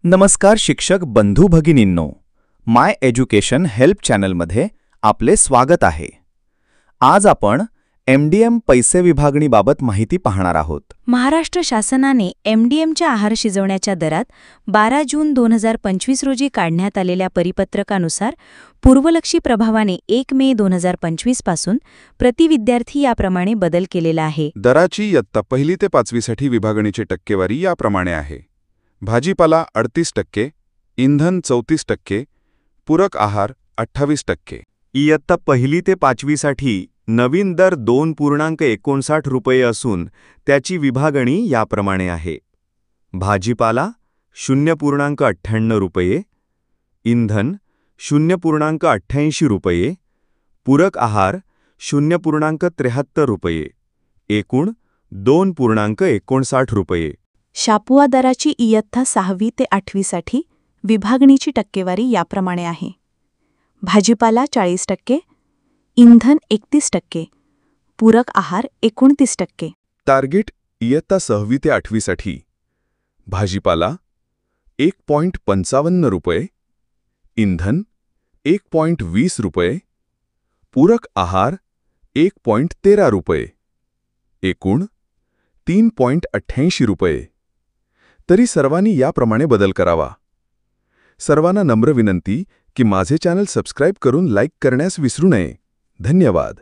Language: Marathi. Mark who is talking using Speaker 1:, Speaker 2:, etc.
Speaker 1: नमस्कार शिक्षक बंधू भगिनींनो, माय एज्युकेशन हेल्प चॅनलमध्ये आपले स्वागत आहे. आज आपण एमडीएम पैसे विभागणीबाबत माहिती पाहणार आहोत.
Speaker 2: महाराष्ट्र शासनाने एमडीएमच्या आहार शिजवण्याच्या दरात 12 जून 2025 रोजी काढण्यात आलेल्या परिपत्रकानुसार पूर्वलक्षी प्रभावाने 1 मे 2025 पासून प्रति विद्यार्थी याप्रमाणे बदल केलेला आहे.
Speaker 3: दराची इयत्ता 1 ते 5वी साठी विभागणीची टक्केवारी याप्रमाणे आहे. भाजीपाला 38%, इंधन 34%, पूरक आहार 28%.
Speaker 4: इयत्ता 1 ते 5वी साठी नवीन दर 2.59 रुपये असून त्याची विभागणी याप्रमाणे आहे. भाजीपाला 0.98 रुपये, इंधन 0.88 रुपये, पूरक आहार 0.73 रुपये, एकूण 2.59 रुपये.
Speaker 5: शापुआ दराची इयत्ता 6वी ते 8वी साठी विभागणीची टक्केवारी याप्रमाणे आहे. भाजीपाला 40%, इंधन 31%, पूरक आहार 29%.
Speaker 3: टार्गेट इयत्ता 6वी ते 8वी साठी भाजीपाला 1.55 रुपये, इंधन 1.20 रुपये, पूरक आहार 1.13 रुपये, एकूण 3.88 रुपये. तरी सर्वांनी याप्रमाणे बदल करावा. सर्वांना नम्र विनंती की माझे चॅनल सबस्क्राईब करून लाईक करण्यास विसरू नये. धन्यवाद.